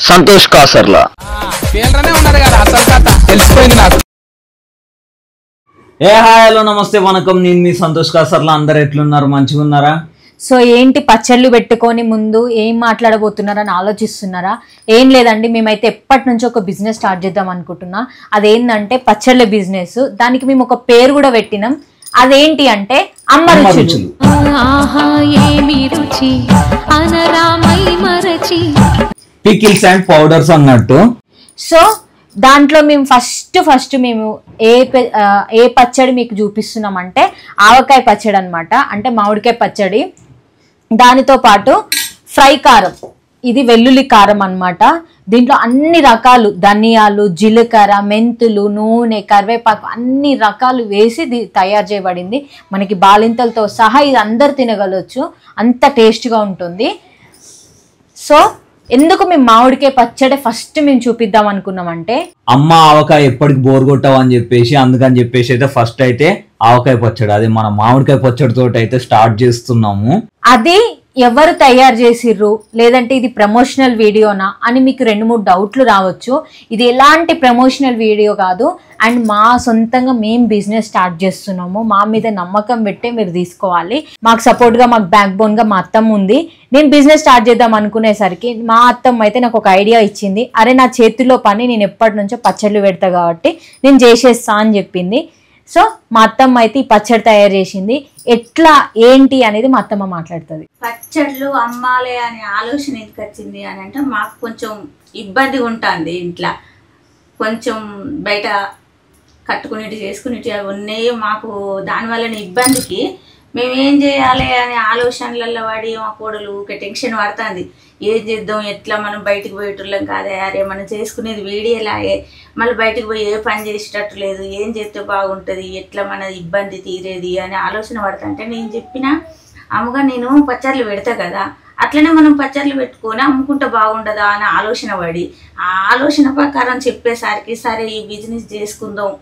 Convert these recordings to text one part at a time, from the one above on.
సంతోష్ కాసర్లా పేర్లనే ఉన్నారు కదా, అసలు కథ తెలిసిపోయింది నాకు. హాయ్ హలో నమస్తే వనకం, నేను మీ సంతోష్ కాసర్లా. అందరు ఎట్లున్నారు? మంచిగా ఉన్నారా? సో ఏంటి పచ్చళ్ళు పెట్టుకొని ముందు ఏం మాట్లాడబోతున్నారని ఆలోచిస్తున్నారా? ఏం లేదండి, మేమైతే ఎప్పటి నుంచో ఒక బిజినెస్ స్టార్ట్ చేద్దాం అనుకుంటున్నా. అదేంటంటే పచ్చళ్ళ బిజినెస్. దానికి మేము ఒక పేరు కూడా పెట్టినాం. అదేంటి అంటే అమ్మ రుచులు. పికిల్స్ అండ్ పౌడర్స్ అన్నట్టు. సో దాంట్లో మేము ఫస్ట్ మేము ఏ పచ్చడి మీకు చూపిస్తున్నామంటే ఆవకాయ పచ్చడి అనమాట. అంటే మామిడికాయ పచ్చడి, దానితో పాటు ఫ్రై కారం, ఇది వెల్లుల్లి కారం అన్నమాట. దీంట్లో అన్ని రకాలు ధనియాలు, జీలకర్ర, మెంతులు, నూనె, కరివేపాకు అన్ని రకాలు వేసి తయారు చేయబడింది. మనకి బాలింతలతో సహా ఇది అందరు తినగలచ్చు, అంత టేస్ట్గా ఉంటుంది. సో ఎందుకు మేము మామిడికాయ పచ్చడి ఫస్ట్ మేము చూపిద్దాం అనుకున్నామంటే, అమ్మ ఆవకాయ ఎప్పటికి బోర్ కొట్టావు అని చెప్పేసి, అందుకని చెప్పేసి అయితే ఫస్ట్ అయితే ఆవకాయ పచ్చడి, అదే మన మామిడికాయ పచ్చడి తోటి అయితే స్టార్ట్ చేస్తున్నాము. అది ఎవరు తయారు చేసిర్రు, లేదంటే ఇది ప్రమోషనల్ వీడియోనా అని మీకు 2-3 డౌట్లు రావచ్చు. ఇది ఎలాంటి ప్రమోషనల్ వీడియో కాదు. అండ్ మా సొంతంగా మేము బిజినెస్ స్టార్ట్ చేస్తున్నాము. మా మీద నమ్మకం పెట్టే మీరు తీసుకోవాలి. మాకు సపోర్ట్గా, మాకు బ్యాక్ బోన్గా మా అత్తమ్మ ఉంది. నేను బిజినెస్ స్టార్ట్ చేద్దాం అనుకునేసరికి మా అత్తమ్మ అయితే నాకు ఒక ఐడియా ఇచ్చింది. అరే నా చేతిలో పని, నేను ఎప్పటి నుంచో పచ్చళ్ళు పెడతా కాబట్టి నేను చేసేస్తా అని చెప్పింది. సో మా అత్తమ్మ అయితే ఈ పచ్చడి తయారు చేసింది. ఎట్లా ఏంటి అనేది మా అత్తమ్మ మాట్లాడుతుంది. పచ్చళ్ళు అమ్మాలి అనే ఆలోచన ఎందుకు వచ్చింది అని అంటే, మాకు కొంచెం ఇబ్బంది ఉంటుంది ఇంట్లో. కొంచెం బయట కట్టుకునేటి చేసుకునేటి అవి ఉన్నాయి మాకు. దానివల్ల ఇబ్బందికి మేము ఏం చేయాలి అనే ఆలోచనలలో పడి మా కోడలు టెన్షన్ పడుతుంది. ఏం చేద్దాం, ఎట్లా మనం బయటకు పోయేటోళ్ళం కాదే, అరే మనం చేసుకునేది వీడియోలాగే, మళ్ళీ బయటకు పోయి ఏ పని చేసేటట్టు లేదు, ఏం చేస్తే బాగుంటుంది, ఎట్లా మన ఇబ్బంది తీరేది అనే ఆలోచన పడుతుంటే నేను చెప్పిన అమ్మగా నేను పచ్చళ్ళు పెడతా కదా, అట్లనే మనం పచ్చళ్ళు పెట్టుకొని అమ్ముకుంటే బాగుండదా అని ఆలోచన పడి, ఆ ఆలోచన ప్రకారం చెప్పేసరికి సరే ఈ బిజినెస్ చేసుకుందాం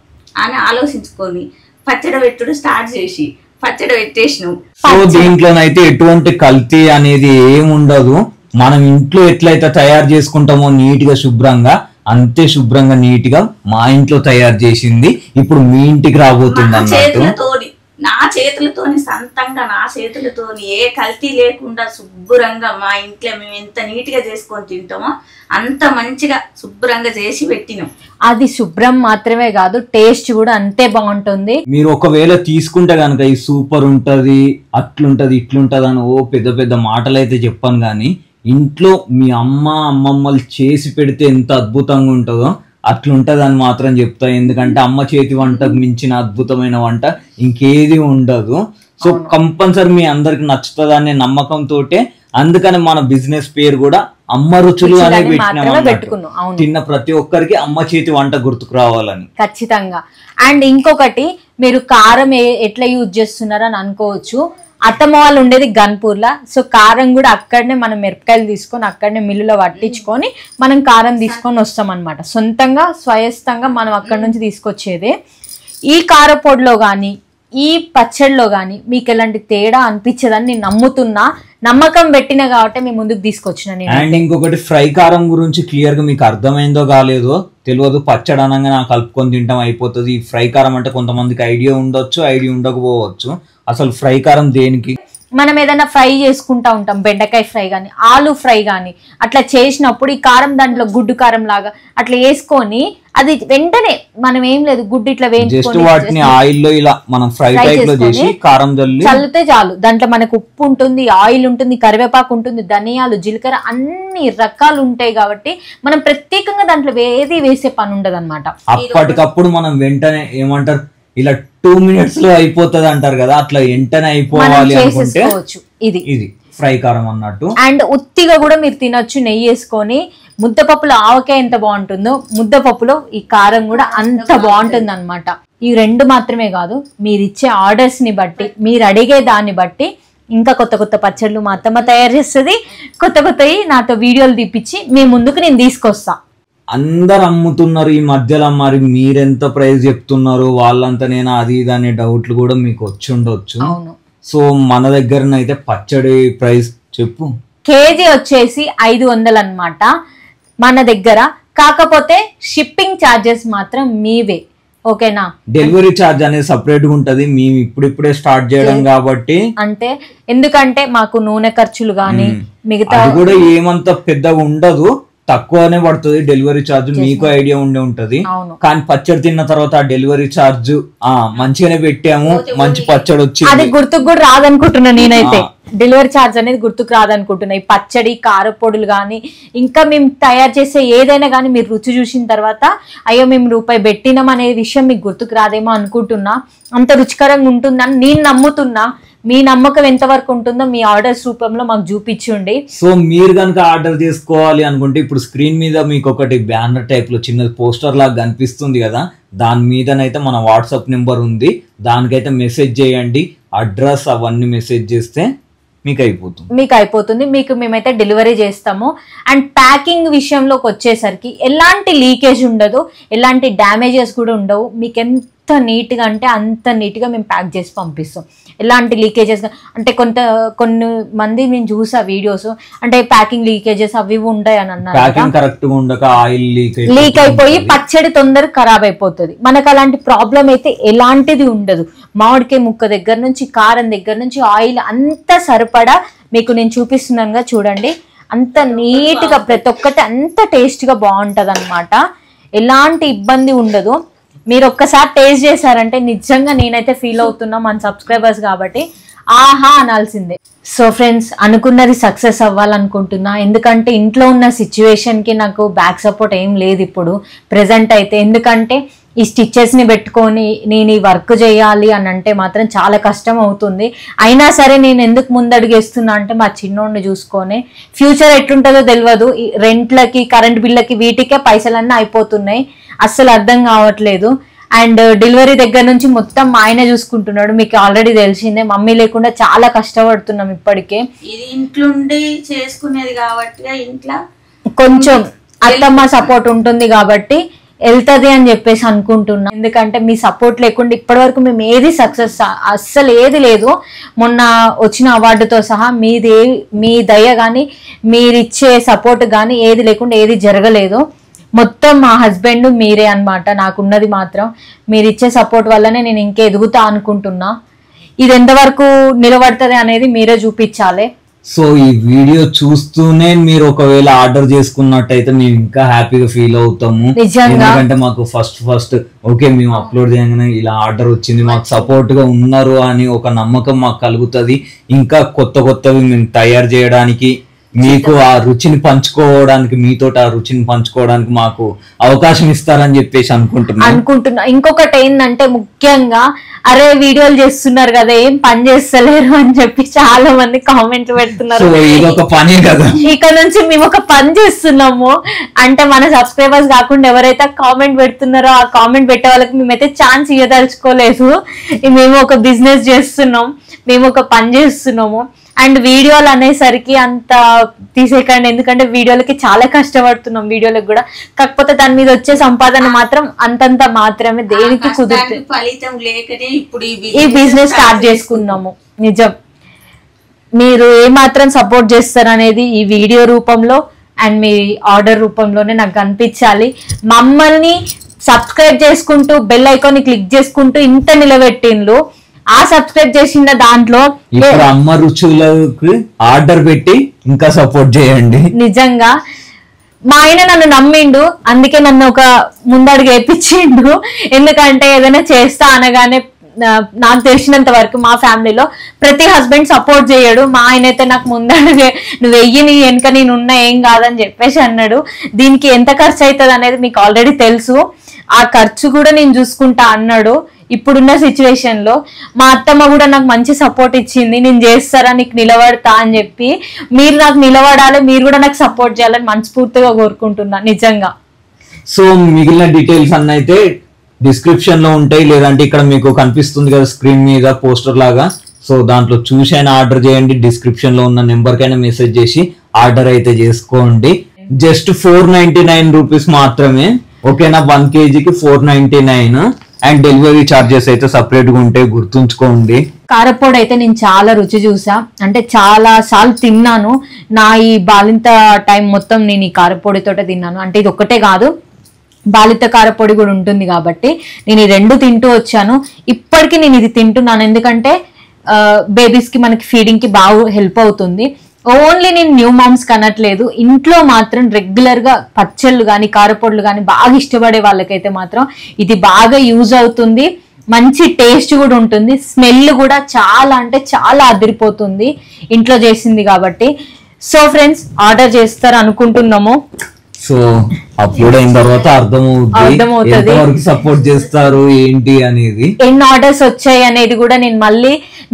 అని ఆలోచించుకొని పచ్చడి పెట్టుడు స్టార్ట్ చేసి పచ్చడి పెట్టేసినాం. సో దీంట్లోనైతే ఎటువంటి కల్తీ అనేది ఏమి ఉండదు. మనం ఇంట్లో ఎట్లయితే తయారు చేసుకుంటామో నీట్ గా శుభ్రంగా, అంతే శుభ్రంగా నీట్ గా మా ఇంట్లో తయారు చేసింది ఇప్పుడు మీ ఇంటికి రాబోతుంది అన్నట్టు. నా చేతులతోని సొంతంగా, నా చేతులతోని ఏ కల్తీ లేకుండా శుభ్రంగా మా ఇంట్లో మేము ఎంత నీట్ గా చేసుకొని తింటామో అంత మంచిగా శుభ్రంగా చేసి పెట్టినాం. అది శుభ్రం మాత్రమే కాదు, టేస్ట్ కూడా అంతే బాగుంటుంది. మీరు ఒకవేళ తీసుకుంటే కనుక ఈ సూపర్ ఉంటది, అట్లుంటది, ఇట్లుంటది అని పెద్ద పెద్ద మాటలు అయితే చెప్పాను, కానీ ఇంట్లో మీ అమ్మమ్మలు చేసి పెడితే ఎంత అద్భుతంగా ఉంటుందో అట్లుంటది అని మాత్రం చెప్తా. ఎందుకంటే అమ్మ చేతి వంటకు మించిన అద్భుతమైన వంట ఇంకేది ఉండదు. సో కంపల్సరీ మీ అందరికి నచ్చుతుంది అనే నమ్మకంతో, అందుకని మన బిజినెస్ పేరు కూడా అమ్మ రుచులు అనే పెట్టినాం. తిన్న ప్రతి ఒక్కరికి అమ్మ చేతి వంట గుర్తుకు రావాలని. ఖచ్చితంగా. అండ్ ఇంకొకటి, మీరు కారం ఎట్లా యూజ్ చేస్తున్నారని అనుకోవచ్చు. అత్తమ్మ వాళ్ళు ఉండేది గన్పూర్లా. సో కారం కూడా అక్కడనే మనం మిరపకాయలు తీసుకొని అక్కడనే మిల్లులో పట్టించుకొని మనం కారం తీసుకొని వస్తాం అనమాట. సొంతంగా స్వయస్తంగా మనం అక్కడి నుంచి తీసుకొచ్చేదే. ఈ కారపొడిలో కానీ ఈ పచ్చడిలో కానీ మీకు ఎలాంటి తేడా అనిపించదని నేను నమ్ముతున్నా. నమ్మకం పెట్టిన కాబట్టి మీ ముందుకు తీసుకొచ్చిన నేను. అండ్ ఇంకొకటి, ఫ్రై కారం గురించి క్లియర్ గా మీకు అర్థమైందో కాలేదో తెలియదు. పచ్చడి అనగా నాకు కలుపుకొని తింటాం అయిపోతుంది. ఈ ఫ్రై కారం అంటే కొంతమందికి ఐడియా ఉండొచ్చు, ఐడియా ఉండకపోవచ్చు. అసలు ఫ్రై కారం దేనికి? మనం ఏదైనా ఫ్రై చేసుకుంటా ఉంటాం, బెండకాయ ఫ్రై కానీ ఆలు ఫ్రై కానీ అట్లా చేసినప్పుడు ఈ కారం దాంట్లో గుడ్డు కారం లాగా అట్లా వేసుకొని అది వెంటనే మనం ఏం లేదు గుడ్డు ఇట్లా వేయించుకొని వాటిని ఆయిల్లో ఇలా మనం ఫ్రై టైప్ లో చేసి కారం చల్లితే చాలు. దాంట్లో మనకు ఉప్పు ఉంటుంది, ఆయిల్ ఉంటుంది, కరివేపాకు ఉంటుంది, ధనియాలు, జీలకర్ర అన్ని రకాలు ఉంటాయి కాబట్టి మనం ప్రత్యేకంగా దాంట్లో ఏది వేసే పని ఉండదు అనమాట. అప్పటికప్పుడు మనం వెంటనే ఏమంటారు ఇలా 2 minutes లో అయిపోతుంది అంటారు కదా, అట్లా వెంటనే అయిపోవాలి అనుకుంటే ఇది ఫ్రై కారం అన్నట్టు. అండ్ ఉత్తిగా కూడా మీరు తినొచ్చు నెయ్యి వేసుకొని. ముద్దపప్పులో ఆవకాయ ఎంత బాగుంటుందో ముద్దపప్పులో ఈ కారం కూడా అంత బాగుంటుంది అనమాట. ఈ 2 మాత్రమే కాదు, మీరు ఇచ్చే ఆర్డర్స్ ని బట్టి, మీరు అడిగే దాన్ని బట్టి ఇంకా కొత్త కొత్త పచ్చళ్ళు మా అత్తమ్మ తయారు చేస్తుంది. కొత్త కొత్తవి నాతో వీడియోలు తీపిచ్చి మీ ముందుకు నేను తీసుకొస్తా. అందరు అమ్ముతున్నారు ఈ మధ్యలో, మరి మీరెంత ప్రైస్ చెప్తున్నారు వాళ్ళంతనేనా అది ఇది అనే డౌట్లు కూడా మీకు వచ్చి ఉండొచ్చు. సో మన దగ్గరనైతే పచ్చడి ప్రైస్ చెప్పు. కేజీ వచ్చేసి 500 అన్నమాట మన దగ్గర. కాకపోతే షిప్పింగ్ ఛార్జెస్ మాత్రం మీవే, ఓకేనా? డెలివరీ ఛార్జ్ అనేది సపరేట్ గా ఉంటది, మేము ఇప్పుడిప్పుడే స్టార్ట్ చేయడం కాబట్టి. అంటే ఎందుకంటే మాకు నూనె ఖర్చులు గానీ మిగతా కూడా ఏమంత పెద్దగా ఉండదు, తక్కువనే పడుతుంది డెలివరీ ఛార్జ్. మీకు ఐడియా ఉంటది. కానీ పచ్చడి తిన్న తర్వాత ఆ డెలివరీ ఛార్జ్ మంచిగానే పెట్టాము, మంచి పచ్చడి వచ్చింది. అది గుర్తుకు కూడా రాదనుకుంటున్నా నేనైతే. డెలివరీ ఛార్జ్ అనేది గుర్తుకు రాదనుకుంటున్నా. ఈ పచ్చడి, కారపొడులు కానీ ఇంకా మేము తయారు చేసే ఏదైనా కానీ మీరు రుచి చూసిన తర్వాత అయ్యో మేము రూపాయి పెట్టినాం అనే విషయం మీకు గుర్తుకు రాదేమో అనుకుంటున్నా. అంత రుచికరంగా ఉంటుందని నేను నమ్ముతున్నా. మీ నమ్మకం ఎంతవరకు ఉంటుందో మీ ఆర్డర్స్ రూపంలో మాకు చూపించండి. సో మీరు కనుక ఆర్డర్ చేసుకోవాలి అనుకుంటే ఇప్పుడు స్క్రీన్ మీద మీకు ఒకటి బ్యానర్ టైప్ లో చిన్న పోస్టర్ లాగా కనిపిస్తుంది కదా, దాని మీదనైతే మన వాట్సాప్ నెంబర్ ఉంది, దానికైతే మెసేజ్ చేయండి. అడ్రస్ అవన్నీ మెసేజ్ చేస్తే మీకు అయిపోతుంది. మీకు మేమైతే డెలివరీ చేస్తాము. అండ్ ప్యాకింగ్ విషయంలోకి వచ్చేసరికి ఎలాంటి లీకేజ్ ఉండదు, ఎలాంటి డ్యామేజెస్ కూడా ఉండవు. మీకు ఎంత నీట్గా అంటే అంత నీట్గా మేము ప్యాక్ చేసి పంపిస్తాం. ఎలాంటి లీకేజెస్ అంటే కొన్ని మంది నేను చూసా వీడియోస్, అంటే ప్యాకింగ్ లీకేజెస్ అవి ఉంటాయి అని అన్నారు. లీక్ అయిపోయి పచ్చడి తొందరగా ఖరాబ్ అయిపోతుంది. మనకు అలాంటి ప్రాబ్లం అయితే ఎలాంటిది ఉండదు. మామిడికాయ ముక్క దగ్గర నుంచి, కారం దగ్గర నుంచి, ఆయిల్ అంతా సరిపడా మీకు నేను చూపిస్తున్నానుగా చూడండి. అంత నీట్గా ప్రతి ఒక్కటి అంత టేస్ట్గా బాగుంటుంది అన్నమాట. ఎలాంటి ఇబ్బంది ఉండదు. మీరు ఒక్కసారి టేస్ట్ చేశారంటే నిజంగా నేనైతే ఫీల్ అవుతున్నా, మన సబ్స్క్రైబర్స్ కాబట్టి ఆహా అనాల్సిందే. సో ఫ్రెండ్స్, అనుకున్నది సక్సెస్ అవ్వాలనుకుంటున్నా. ఎందుకంటే ఇంట్లో ఉన్న సిచ్యువేషన్కి నాకు బ్యాక్ సపోర్ట్ ఏం లేదు ఇప్పుడు ప్రెజెంట్ అయితే. ఎందుకంటే ఈ స్టిచ్చెస్ని పెట్టుకొని నేను ఈ వర్క్ చేయాలి అని అంటే మాత్రం చాలా కష్టం అవుతుంది. అయినా సరే నేను ఎందుకు ముందడుగేస్తున్నా అంటే మా చిన్నోడిని చూసుకొని ఫ్యూచర్ ఎట్లుంటుందో తెలియదు. రెంట్లకి, కరెంట్ బిల్లకి, వీటికే పైసలన్నీ అయిపోతున్నాయి. అస్సలు అర్థం కావట్లేదు. అండ్ డెలివరీ దగ్గర నుంచి మొత్తం మా ఆయన చూసుకుంటున్నాడు. మీకు ఆల్రెడీ తెలిసిందే, మమ్మీ లేకుండా చాలా కష్టపడుతున్నాం ఇప్పటికే. ఇది ఇంట్లోండి చేసుకునేది కాబట్టి ఇంట్లో కొంచెం అత్తమ్మ సపోర్ట్ ఉంటుంది కాబట్టి వెళ్తుంది అని చెప్పేసి అనుకుంటున్నాం. ఎందుకంటే మీ సపోర్ట్ లేకుండా ఇప్పటి వరకు మేము ఏది సక్సెస్ అస్సలు ఏది లేదు. మొన్న వచ్చిన అవార్డుతో సహా మీ దయ కానీ మీరిచ్చే సపోర్ట్ కానీ ఏది లేకుండా ఏది జరగలేదు. మొత్తం మా హస్బెండ్ మీరే అన్నమాట. నాకున్నది మాత్రం మీరిచ్చే సపోర్ట్ వల్లనే నేను ఇంకా ఎదుగుతా అనుకుంటున్నా. ఇది ఎంతవరకు నిలబడుతుంది అనేది మీరే చూపించాలి. సో ఈ వీడియో చూస్తూనే మీరు ఒకవేళ ఆర్డర్ చేసుకున్నట్టయితే మేము ఇంకా హ్యాపీగా ఫీల్ అవుతాము. ఎందుకంటే మాకు ఫస్ట్ ఓకే మేము అప్లోడ్ చేయగానే ఇలా ఆర్డర్ వచ్చింది, మాకు సపోర్ట్ గా ఉన్నారు అని ఒక నమ్మకం మాకు కలుగుతుంది. ఇంకా కొత్తవి మేము తయారు చేయడానికి, మీకు ఆ రుచిని పంచుకోవడానికి, మీతోటి ఆ రుచిని పంచుకోవడానికి మాకు అవకాశం ఇస్తారని చెప్పేసి అనుకుంటున్నా. ఇంకొకటి ఏంటంటే ముఖ్యంగా అరే వీడియోలు చేస్తున్నారు కదా ఏం పని చేస్తలేరు అని చెప్పి చాలా మంది కామెంట్ పెడుతున్నారు. ఇక నుంచి మేము ఒక పని చేస్తున్నాము అంటే మన సబ్స్క్రైబర్స్ కాకుండా ఎవరైతే కామెంట్ పెడుతున్నారో ఆ కామెంట్ పెట్టే వాళ్ళకి మేమైతే ఛాన్స్ ఇవ్వదలుచుకోలేదు. మేము ఒక బిజినెస్ చేస్తున్నాం, మేము ఒక పని చేస్తున్నాము. అండ్ వీడియోలు అనేసరికి అంత తీసేయకండి, ఎందుకంటే వీడియోలకి చాలా కష్టపడుతున్నాం వీడియోలకు కూడా. కాకపోతే దాని మీద వచ్చే సంపాదన మాత్రం అంతంత మాత్రమే, దేనికి కుదురుతుంది. ఫలితం లేకనే ఇప్పుడు ఈ బిజినెస్ స్టార్ట్ చేసుకున్నాము. నిజం, మీరు ఏమాత్రం సపోర్ట్ చేస్తారనేది ఈ వీడియో రూపంలో అండ్ మీ ఆర్డర్ రూపంలోనే నాకు కనిపించాలి. మమ్మల్ని సబ్స్క్రైబ్ చేసుకుంటూ బెల్ ఐకాన్ ని క్లిక్ చేసుకుంటూ ఇంత నిలబెట్టిండ్రు. ఆ సబ్స్క్రైబ్ చేసిన దాంట్లో ఇప్పుడు అమ్మ రుచులకు ఆర్డర్ పెట్టి ఇంకా సపోర్ట్ చేయండి. నిజంగా మా ఆయన నన్ను నమ్మిండు, అందుకే నన్ను ఒక ముందడుగు వేయించిండు. ఎందుకంటే ఏదైనా చేస్తా అనగానే నాకు తెలిసినంత వరకు మా ఫ్యామిలీలో ప్రతి హస్బెండ్ సపోర్ట్ చేయడు. మా ఆయన అయితే నాకు ముందడుగే నువ్వు వెయ్యి నీ వెనుక నేనున్నా ఏం కాదని చెప్పేసి అన్నాడు. దీనికి ఎంత ఖర్చు అవుతుంది అనేది మీకు ఆల్రెడీ తెలుసు. ఆ ఖర్చు కూడా నేను చూసుకుంటా అన్నాడు. ఇప్పుడున్న సిచ్యువేషన్ లో మా అత్తమ్మ కూడా నాకు మంచి సపోర్ట్ ఇచ్చింది. నేను చేస్తారా, నీకు నిలబడతా అని చెప్పి. మీరు నాకు నిలబడాలి, మీరు కూడా నాకు సపోర్ట్ చేయాలని మనస్ఫూర్తిగా కోరుకుంటున్నా నిజంగా. సో మిగిలిన డీటెయిల్స్ అన్న అయితే డిస్క్రిప్షన్ లో ఉంటాయి, లేదంటే ఇక్కడ మీకు కనిపిస్తుంది కదా స్క్రీన్ మీద పోస్టర్ లాగా. సో దాంట్లో చూసైనా ఆర్డర్ చేయండి, డిస్క్రిప్షన్ లో ఉన్న నెంబర్ కైనా మెసేజ్ చేసి ఆర్డర్ అయితే చేసుకోండి. జస్ట్ 499 రూపీస్ మాత్రమే, ఓకేనా? 1 kgకి 499. అండ్ డెలివరీ చార్జెస్ అయితే సపరేట్ గా ఉంటాయి, గుర్తుంచుకోండి. కారపొడి అయితే నేను చాలా రుచి చూసా, అంటే చాలా సార్లు తిన్నాను. నా ఈ బాలింత టైం మొత్తం నేను ఈ కారపొడితోటే తిన్నాను. అంటే ఇది ఒక్కటే కాదు, బాలింత కారపొడి కూడా ఉంటుంది కాబట్టి నేను ఈ రెండు తింటూ వచ్చాను. ఇప్పటికీ నేను ఇది తింటున్నాను, ఎందుకంటే బేబీస్ కి మనకి ఫీడింగ్ కి బాగా హెల్ప్ అవుతుంది. ఓన్లీ నేను న్యూ మామ్స్ కనట్లేదు, ఇంట్లో మాత్రం రెగ్యులర్ గా పచ్చళ్ళు కానీ కారపొడులు కానీ బాగా ఇష్టపడే వాళ్ళకైతే మాత్రం ఇది బాగా యూజ్ అవుతుంది. మంచి టేస్ట్ కూడా ఉంటుంది, స్మెల్ కూడా చాలా అంటే చాలా అదిరిపోతుంది ఇంట్లో చేసింది కాబట్టి. సో ఫ్రెండ్స్, ఆర్డర్ చేస్తారు అనుకుంటున్నాము. సో అప్లోడ్ అయిన తర్వాత అర్థమవుతుంది ఎంతవరకు సపోర్ట్ చేస్తారు ఏంటి అనేది. ఎన్ని ఆర్డర్స్ వచ్చాయి అనేది కూడా నేను మళ్ళీ,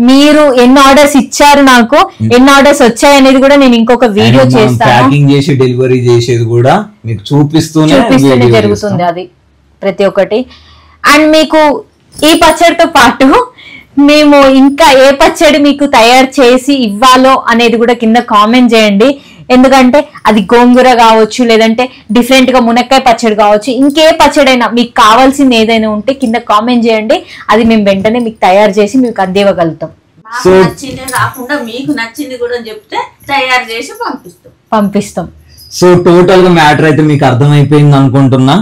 మీరు ఎన్ని ఆర్డర్స్ ఇచ్చారు నాకు, ఎన్ని ఆర్డర్స్ వచ్చాయి అనేది కూడా నేను ఇంకొక వీడియో చేస్తాను. ప్యాకింగ్ చేసి డెలివరీ చేసేది కూడా మీకు చూపిస్తూనే జరుగుతుంది అది ప్రతి ఒక్కటి. అండ్ మీకు ఈ పచ్చడితో పాటు మేము ఇంకా ఏ పచ్చడి మీకు తయారు చేసి ఇవ్వాలో అనేది కూడా కింద కామెంట్ చేయండి. ఎందుకంటే అది గోంగూర కావచ్చు, లేదంటే డిఫరెంట్ గా మునక్కాయ పచ్చడి కావచ్చు, ఇంకే పచ్చడైనా మీకు కావాల్సింది ఏదైనా ఉంటే కింద కామెంట్ చేయండి. అది మేము వెంటనే మీకు తయారు చేసి మీకు అందివ్వగలుగుతాం. నచ్చింది కాకుండా మీకు నచ్చింది కూడా చెప్తే తయారు చేసి పంపిస్తాం. సో టోటల్ గా మ్యాటర్ అయితే మీకు అర్థమైపోయింది అనుకుంటున్నా.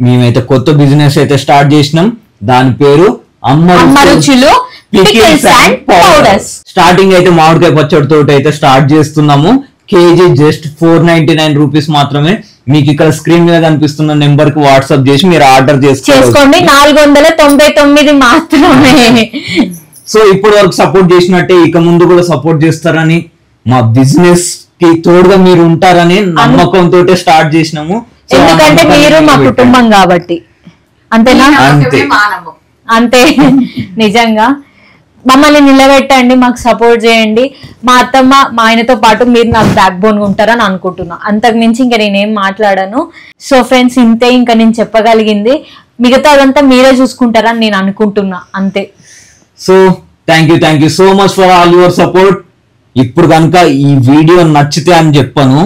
మేమైతే కొత్త బిజినెస్ అయితే స్టార్ట్ చేసినాం, దాని పేరు అమ్మ రుచులు పికిల్స్ అండ్ పౌడర్స్. స్టార్టింగ్ అయితే మామిడికాయ పచ్చడి తోటి అయితే స్టార్ట్ చేస్తున్నాము. కేజీ జస్ట్ 499 రూపీస్ మాత్రమే. మీకు ఇక్కడ స్క్రీన్ మీద కనిపిస్తున్న నెంబర్ కి వాట్సాప్ చేసి మీరు ఆర్డర్ చేసుకోండి. 499 మాత్రమే. సో ఇప్పటి వరకు సపోర్ట్ చేసినట్టే ఇక ముందు కూడా సపోర్ట్ చేస్తారని, మా బిజినెస్ కి తోడుగా మీరు ఉంటారని నమ్మకంతో స్టార్ట్ చేసినాము. ఎందుకంటే మీరు మా కుటుంబం కాబట్టి. అంతేనా? అంతే. నిజంగా మమ్మల్ని నిలబెట్టండి, మాకు సపోర్ట్ చేయండి. మా అత్తమ్మ మా ఆయనతో పాటు మీరు నాకు బ్యాక్ బోన్ ఉంటారని అనుకుంటున్నా. అంతకు మించి ఇంకా నేనేం మాట్లాడాను. సో ఫ్రెండ్స్, ఇంతే ఇంకా నేను చెప్పగలిగింది. మిగతా అదంతా మీరే చూసుకుంటారని నేను అనుకుంటున్నా, అంతే. So thank you so much for all your support. ఇప్పుడు కనుక ఈ వీడియో నచ్చితే అని చెప్పాను,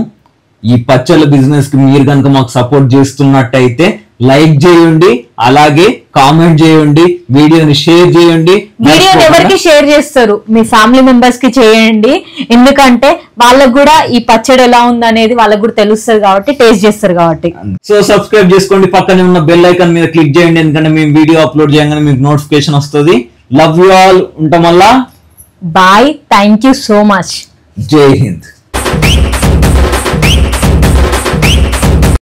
ఈ పచ్చళ్ళ బిజినెస్ కి మీరు కనుక మాకు సపోర్ట్ చేస్తున్నట్టయితే లైక్ చేయండి, అలాగే కామెంట్ చేయండి, వీడియోని షేర్ చేయండి. వీడియోని ఎవరికి షేర్ చేస్తారు? మీ ఫ్యామిలీ మెంబర్స్ కి చేయండి, ఎందుకంటే వాళ్ళకు కూడా ఈ పచ్చడి ఎలా ఉంది అనేది వాళ్ళకు కూడా తెలుస్తుంది కాబట్టి, టేస్ట్ చేస్తారు కాబట్టి. సో సబ్స్క్రైబ్ చేసుకోండి, పక్కనే ఉన్న బెల్ ఐకాన్ మీద క్లిక్ చేయండి, ఎందుకంటే మేము వీడియో అప్లోడ్ చేయగానే మీకు నోటిఫికేషన్ వస్తుంది. Love you all. ఉంటాం వల్ల. Bye. Thank you so much. జై హింద్.